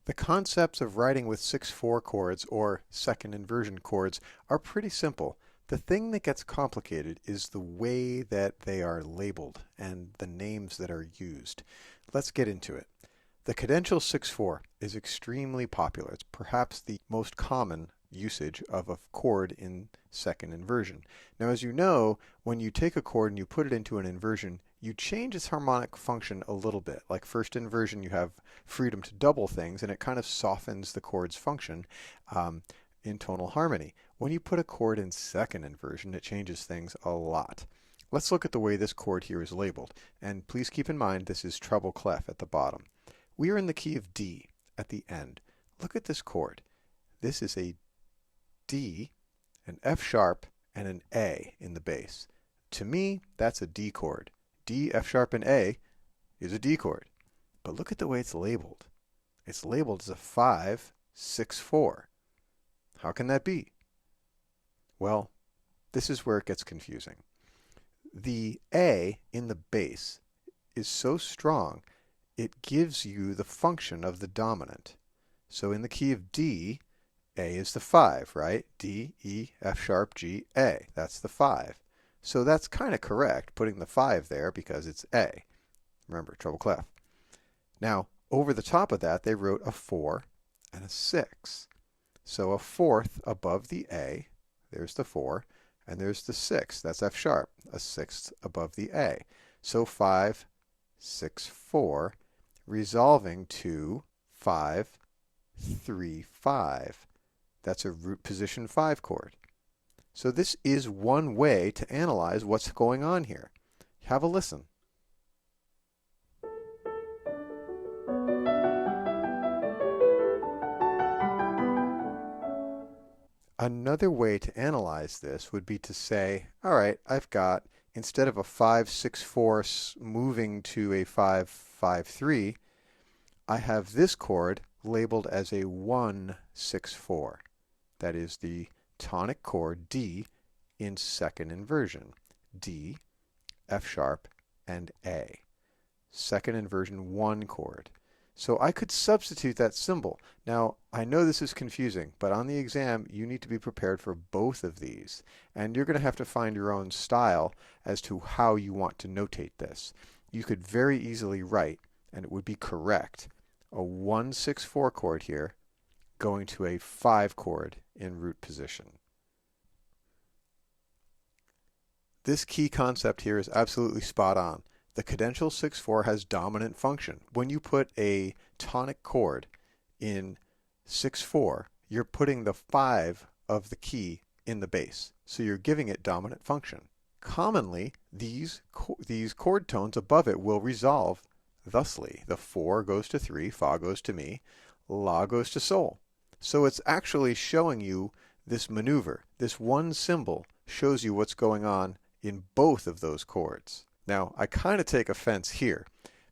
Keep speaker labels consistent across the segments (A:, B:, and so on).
A: The concepts of writing with 6/4 chords or second inversion chords are pretty simple. The thing that gets complicated is the way that they are labeled and the names that are used. Let's get into it. The cadential 6/4 is extremely popular. It's perhaps the most common usage of a chord in second inversion. Now, as you know, when you take a chord and you put it into an inversion, you change its harmonic function a little bit. Like first inversion, you have freedom to double things, and it kind of softens the chord's function in tonal harmony. When you put a chord in second inversion, it changes things a lot. Let's look at the way this chord here is labeled. And please keep in mind this is treble clef at the bottom. We are in the key of D at the end. Look at this chord. This is a D, an F sharp, and an A in the bass. To me, that's a D chord. D, F sharp, and A is a D chord. But look at the way it's labeled. It's labeled as a 5/6/4. How can that be? Well, this is where it gets confusing. The A in the bass is so strong, it gives you the function of the dominant. So in the key of D, A is the 5, right? D, E, F sharp, G, A. That's the 5. So that's kind of correct, putting the 5 there because it's A. Remember, treble clef. Now, over the top of that, they wrote a 4 and a 6. So a fourth above the A, there's the 4, and there's the 6, that's F sharp, a sixth above the A. So 5/6/4, resolving to 5/3/5. That's a root position 5 chord. So this is one way to analyze what's going on here. Have a listen. Another way to analyze this would be to say, all right, I've got, instead of a 5/6/4 moving to a 5/5/3, I have this chord labeled as a 1/6/4. That is the tonic chord D in second inversion. D, F sharp, and A. Second inversion 1 chord. So I could substitute that symbol. Now, I know this is confusing, but on the exam, you need to be prepared for both of these. And you're going to have to find your own style as to how you want to notate this. You could very easily write, and it would be correct, a 1/6/4 chord here going to a 5 chord in root position. This key concept here is absolutely spot on. The cadential 6/4 has dominant function. When you put a tonic chord in 6/4, you're putting the 5 of the key in the bass. So you're giving it dominant function. Commonly, these chord tones above it will resolve thusly. The 4 goes to 3, Fa goes to Mi, La goes to Sol. So it's actually showing you this maneuver. This one symbol shows you what's going on in both of those chords. Now, I kind of take offense here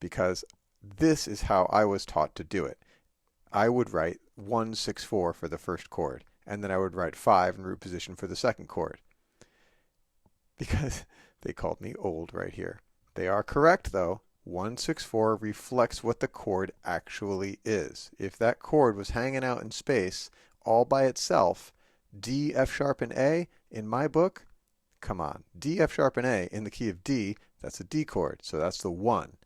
A: because this is how I was taught to do it. I would write 1/6/4 for the first chord, and then I would write 5 in root position for the second chord. Because they called me old right here. They are correct, though. 1/6/4 reflects what the chord actually is. If that chord was hanging out in space all by itself, D, F sharp, and A, in my book, come on, D, F sharp, and A in the key of D, that's a D chord, so that's the 1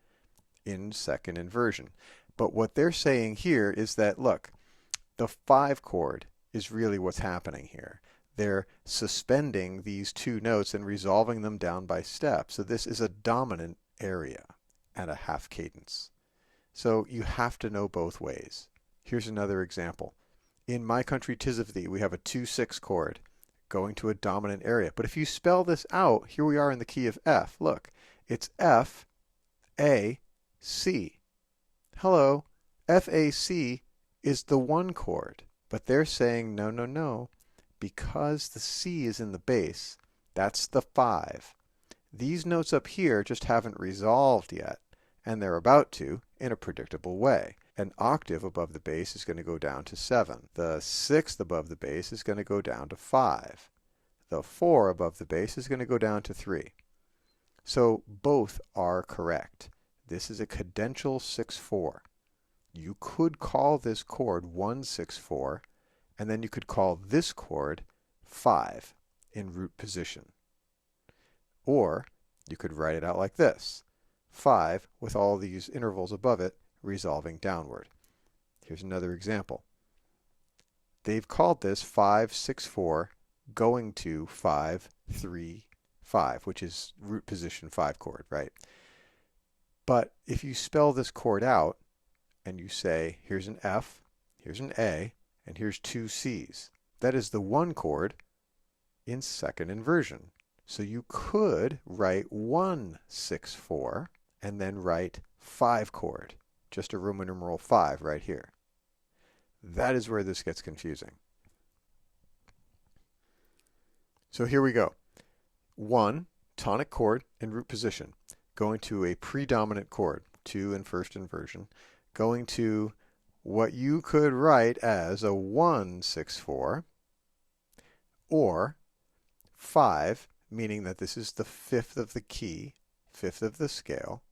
A: in second inversion. But what they're saying here is that, look, the 5 chord is really what's happening here. They're suspending these two notes and resolving them down by steps. So this is a dominant area and a half cadence. So you have to know both ways. Here's another example. In My Country 'Tis of Thee, we have a 2/6 chord going to a dominant area. But if you spell this out, here we are in the key of F. Look, it's F, A, C. Hello, F, A, C is the 1 chord. But they're saying, no, no, no. Because the C is in the bass, that's the 5. These notes up here just haven't resolved yet, and they're about to in a predictable way. An octave above the bass is going to go down to 7. The sixth above the bass is going to go down to 5. The 4 above the bass is going to go down to 3. So both are correct. This is a cadential 6/4. You could call this chord 164, and then you could call this chord 5 in root position. Or you could write it out like this: 5 with all these intervals above it resolving downward. Here's another example. They've called this 564 going to 535, which is root position 5 chord, right? But if you spell this chord out and you say, here's an F, here's an A, and here's two C's, that is the 1 chord in second inversion. So you could write 164 and then write 5 chord, just a Roman numeral 5 right here. That is where this gets confusing. So here we go. 1, tonic chord in root position, going to a predominant chord, 2 in first inversion, going to what you could write as a 164, or 5, meaning that this is the 5th of the key, 5th of the scale,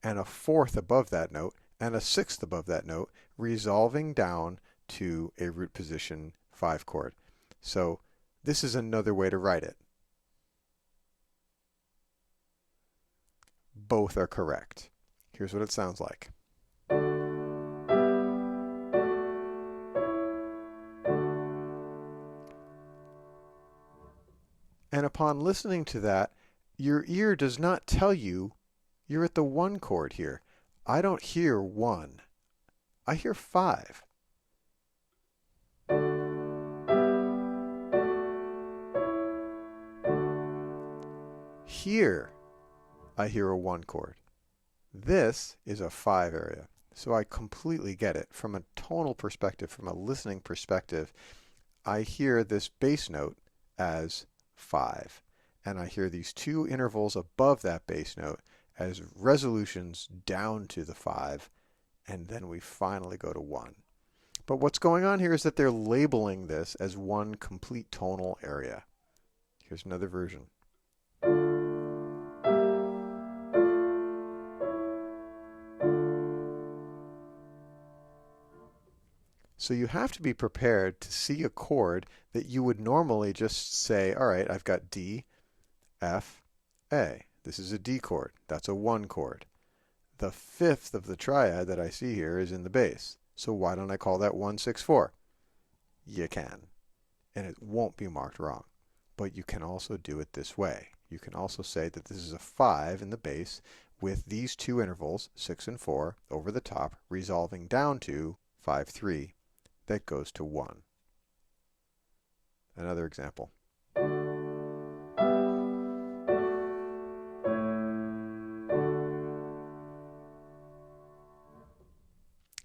A: and a 4th above that note, and a 6th above that note, resolving down to a root position 5 chord. So this is another way to write it. Both are correct. Here's what it sounds like. And upon listening to that, your ear does not tell you you're at the 1 chord here. I don't hear 1. I hear 5. Here, I hear a 1 chord. This is a 5 area. So I completely get it. From a tonal perspective, from a listening perspective, I hear this bass note as 5. And I hear these two intervals above that bass note as resolutions down to the 5. And then we finally go to 1. But what's going on here is that they're labeling this as one complete tonal area. Here's another version. So you have to be prepared to see a chord that you would normally just say, all right, I've got D, F, A. This is a D chord. That's a 1 chord. The 5th of the triad that I see here is in the bass. So why don't I call that 164? You can. And it won't be marked wrong. But you can also do it this way. You can also say that this is a 5 in the bass with these two intervals, 6 and 4, over the top, resolving down to 5-3. That goes to 1. Another example.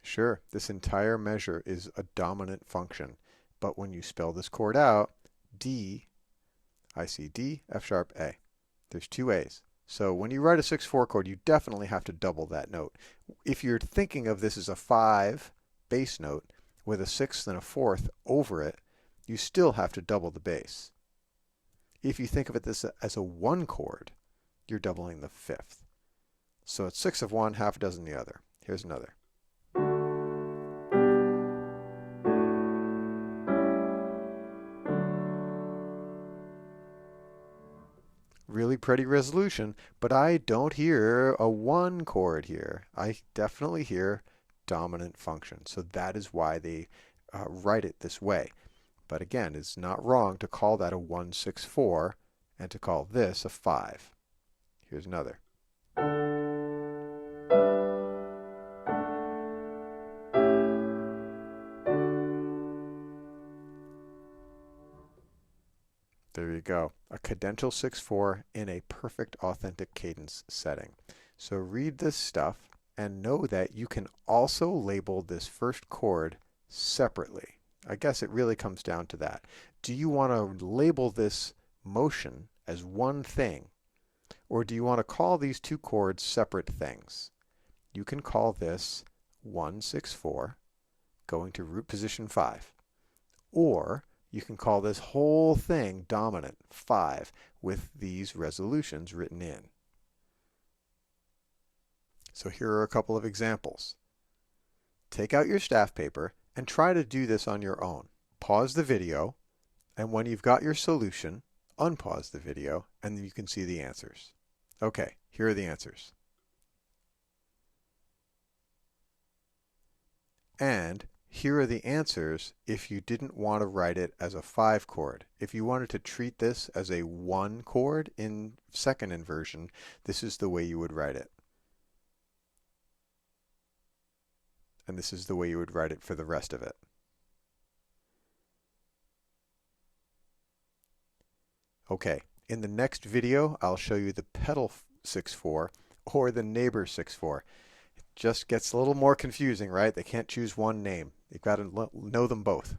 A: Sure, this entire measure is a dominant function, but when you spell this chord out, D, I see D, F sharp, A. There's two A's. So when you write a 6-4 chord, you definitely have to double that note. If you're thinking of this as a 5 bass note, with a 6th and a 4th over it, you still have to double the bass. If you think of it this as a 1 chord, you're doubling the 5th. So it's 6 of one, half a dozen the other. Here's another. Really pretty resolution, but I don't hear a 1 chord here. I definitely hear dominant function. So that is why they write it this way. But again, it's not wrong to call that a 164 and to call this a 5. Here's another. There you go. A cadential 6/4 in a perfect authentic cadence setting. So read this stuff and know that you can also label this first chord separately. I guess it really comes down to that. Do you want to label this motion as one thing, or do you want to call these two chords separate things? You can call this 164 going to root position 5, or you can call this whole thing dominant 5 with these resolutions written in. So here are a couple of examples. Take out your staff paper and try to do this on your own. Pause the video, and when you've got your solution, unpause the video, and then you can see the answers. Okay, here are the answers. And here are the answers if you didn't want to write it as a 5 chord. If you wanted to treat this as a 1 chord in second inversion, this is the way you would write it. And this is the way you would write it for the rest of it. Okay, in the next video, I'll show you the pedal 6/4 or the neighbor 6/4. It just gets a little more confusing, right? They can't choose one name. You've got to know them both.